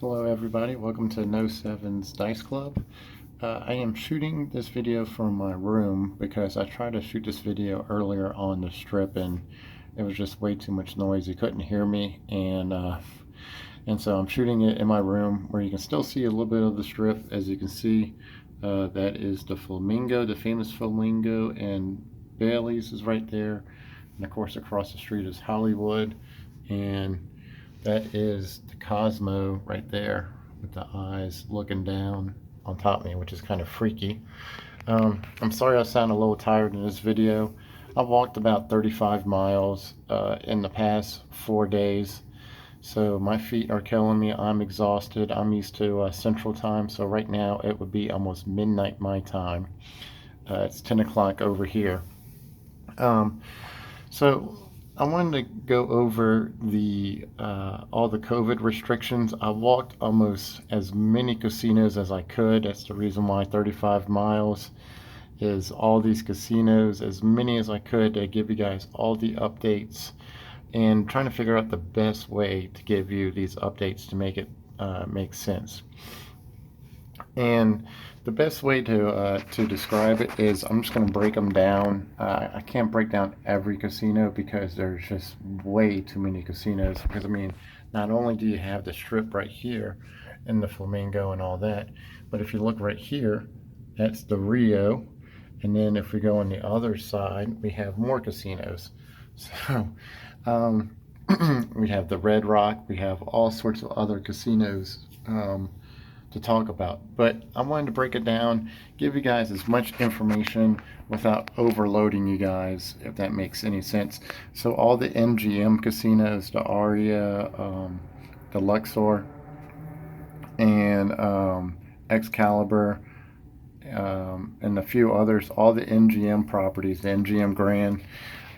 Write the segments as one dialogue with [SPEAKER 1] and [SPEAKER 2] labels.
[SPEAKER 1] Hello everybody, welcome to No Sevens Dice Club. I am shooting this video from my room because I tried to shoot this video earlier on the strip and it was just way too much noise. You couldn't hear me, and so I'm shooting it in my room where you can still see a little bit of the strip. As you can see, that is the Flamingo, the famous Flamingo, and Bailey's is right there. And of course across the street is Hollywood, and that is the Cosmo right there with the eyes looking down on top of me, which is kind of freaky. I'm sorry I sound a little tired in this video. I've walked about 35 miles in the past 4 days, so my feet are killing me. I'm exhausted. I'm used to Central Time, so right now it would be almost midnight my time. It's 10 o'clock over here. Um, so I wanted to go over the all the COVID restrictions. I walked almost as many casinos as I could. That's the reason why 35 miles is all these casinos, as many as I could, to give you guys all the updates and trying to figure out the best way to give you these updates to make it make sense. And the best way to describe it is I'm just going to break them down. I can't break down every casino because there's just way too many casinos. Because I mean, not only do you have the strip right here and the Flamingo and all that, but if you look right here, that's the Rio. And then if we go on the other side, we have more casinos. So um, we have the Red Rock. We have all sorts of other casinos. To talk about, but I wanted to break it down, give you guys as much information without overloading you guys, if that makes any sense. So all the MGM casinos, the Aria, the Luxor, and Excalibur, and a few others, all the MGM properties, the MGM Grand,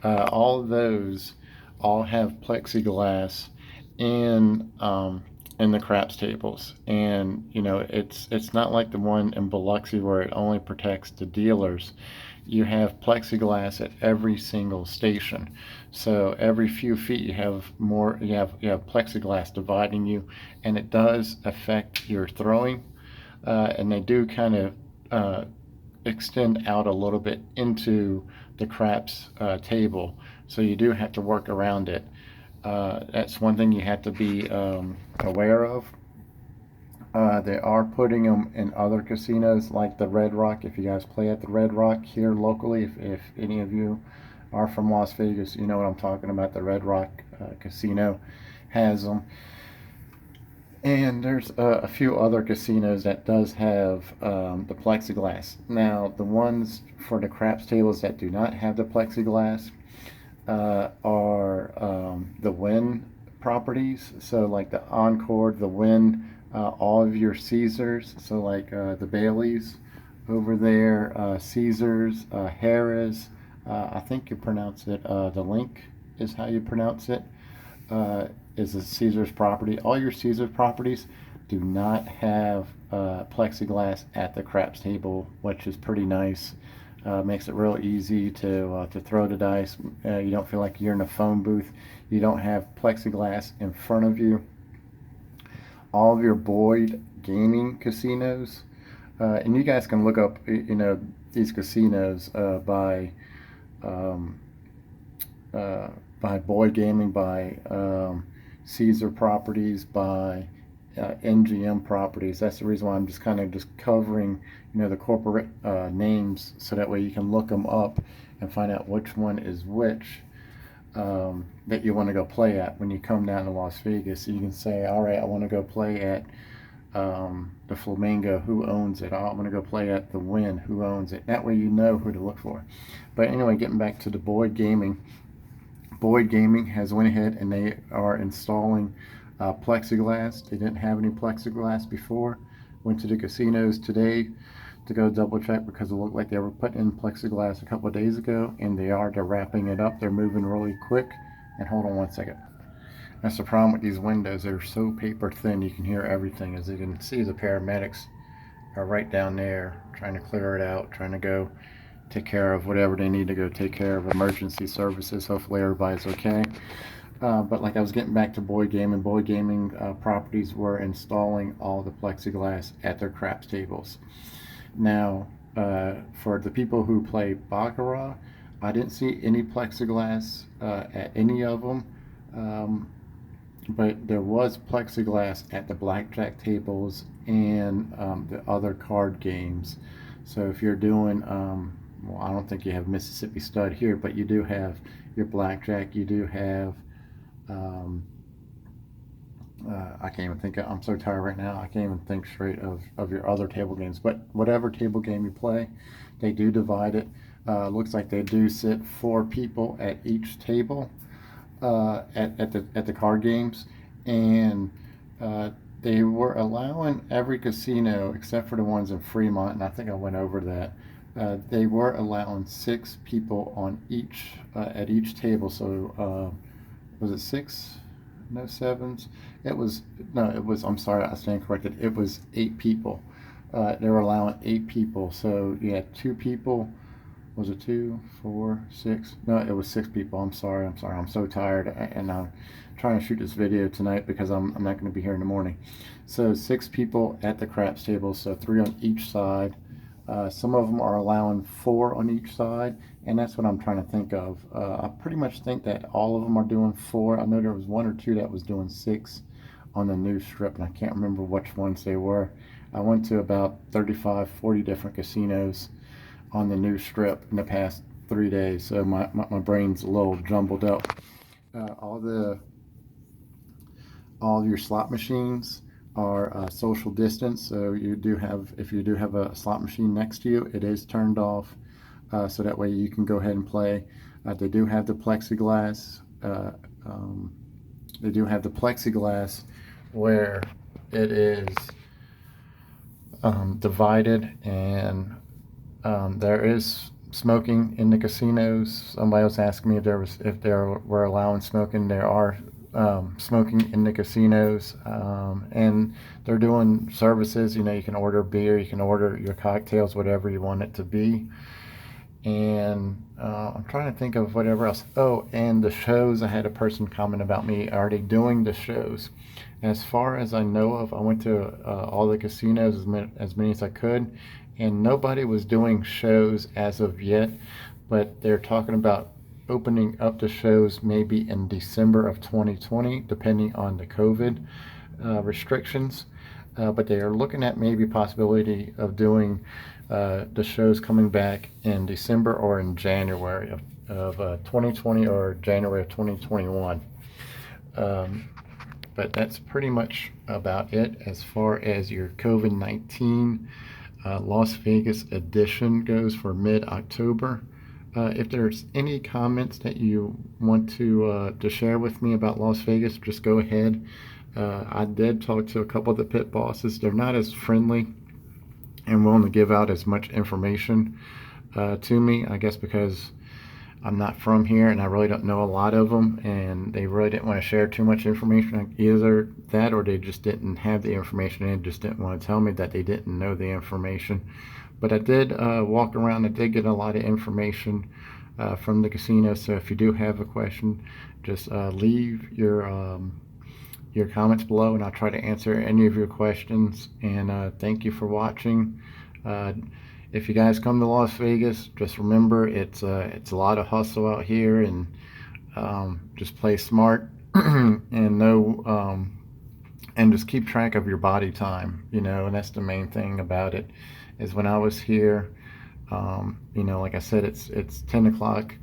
[SPEAKER 1] all of those all have plexiglass in the craps tables. And you know, it's not like the one in Biloxi where it only protects the dealers. You have plexiglass at every single station, so every few feet you have more, you have plexiglass dividing you, and it does affect your throwing, and they do kind of extend out a little bit into the craps table, so you do have to work around it. That's one thing you have to be aware of. They are putting them in other casinos like the Red Rock. If you guys play at the Red Rock here locally, if any of you are from Las Vegas, you know what I'm talking about. The Red Rock Casino has them. And there's a few other casinos that does have the plexiglass. Now, the ones for the craps tables that do not have the plexiglass are the Wynn properties. So like the Encore, the Wynn, all of your Caesars. So like the Baileys over there, Caesars, Harrah's. I think you pronounce it. The Link is how you pronounce it. Is a Caesars property. All your Caesars properties do not have plexiglass at the craps table, which is pretty nice. Makes it real easy to throw the dice. You don't feel like you're in a phone booth. You don't have plexiglass in front of you. All of your Boyd gaming casinos, and you guys can look up, you know, these casinos um, by Boyd Gaming, by Caesar Properties, by MGM Properties. That's the reason why I'm just kind of just covering, you know, the corporate names, so that way you can look them up and find out which one is which, that you want to go play at when you come down to Las Vegas. So you can say, all right, I want to go play at the Flamingo, who owns it? I want to go play at the Wynn, who owns it? That way you know who to look for. But anyway, getting back to the Boyd Gaming. Boyd Gaming has went ahead and they are installing plexiglass. They didn't have any plexiglass before. Went to the casinos today to go double check because it looked like they were putting in plexiglass a couple of days ago, and they're wrapping it up. They're moving really quick. And hold on one second. That's the problem with these windows. They're so paper thin, you can hear everything. As you can see, the paramedics are right down there trying to clear it out, trying to go take care of whatever they need to go take care of, emergency services. Hopefully everybody's okay. But like I was getting back to Boyd Gaming. Boyd Gaming properties were installing all the plexiglass at their craps tables. Now, for the people who play Baccarat, I didn't see any plexiglass at any of them, but there was plexiglass at the blackjack tables and the other card games. So if you're doing, well, I don't think you have Mississippi Stud here, but you do have your blackjack, you do have um, I can't even think I'm so tired right now. I can't even think straight of your other table games. But whatever table game you play, they do divide it. Looks like they do sit 4 people at each table at the card games, and they were allowing every casino except for the ones in Fremont, and I think I went over that. They were allowing 6 people on each at each table. So was it 6? No sevens. It was no. It was. I'm sorry, I stand corrected. It was 8 people. They were allowing 8 people. So you had 2 people. Was it 2, 4, 6? No, it was 6 people. I'm sorry. I'm so tired, and I'm trying to shoot this video tonight because I'm not going to be here in the morning. So 6 people at the craps table. So 3 on each side. Some of them are allowing 4 on each side, and that's what I'm trying to think of. I pretty much think that all of them are doing 4. I know there was 1 or 2 that was doing 6 on the new strip, and I can't remember which ones they were. I went to about 35, 40 different casinos on the new strip in the past 3 days, so my brain's a little jumbled up. All of your slot machines are social distance, so you do have, if you do have a slot machine next to you, it is turned off, so that way you can go ahead and play. They do have the plexiglass. They do have the plexiglass where it is divided, and there is smoking in the casinos. Somebody was asking me if they were allowing smoking. There are smoking in the casinos, and they're doing services. You know, you can order beer, you can order your cocktails, whatever you want it to be. And I'm trying to think of whatever else. Oh, and the shows. I had a person comment about me already doing the shows. As far as I know of, I went to all the casinos, as many as I could, and nobody was doing shows as of yet, but they're talking about opening up the shows maybe in December of 2020, depending on the COVID restrictions. But they are looking at maybe possibility of doing the shows coming back in December or in January of 2020 or January of 2021. But that's pretty much about it as far as your COVID-19 Las Vegas edition goes for mid-October. If there's any comments that you want to share with me about Las Vegas, just go ahead. I did talk to a couple of the pit bosses. They're not as friendly and willing to give out as much information to me, I guess because I'm not from here and I really don't know a lot of them, and they really didn't want to share too much information. Either that or they just didn't have the information and just didn't want to tell me that they didn't know the information. But I did walk around. I did get a lot of information from the casino. So if you do have a question, just leave your comments below, and I'll try to answer any of your questions. And thank you for watching. If you guys come to Las Vegas, just remember it's a lot of hustle out here, and just play smart and know and just keep track of your body time. You know, and that's the main thing about it. Is when I was here, you know, like I said, it's 10 o'clock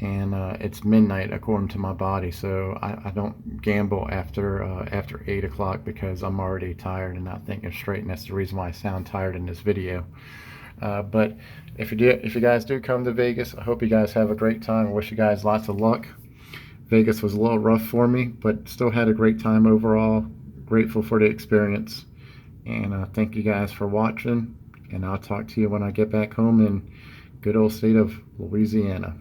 [SPEAKER 1] and it's midnight according to my body, so I don't gamble after 8 o'clock because I'm already tired and not thinking straight, and that's the reason why I sound tired in this video. But if you guys do come to Vegas, I hope you guys have a great time. I wish you guys lots of luck. Vegas was a little rough for me, but still had a great time overall. Grateful for the experience, and thank you guys for watching. And I'll talk to you when I get back home in good old state of Louisiana.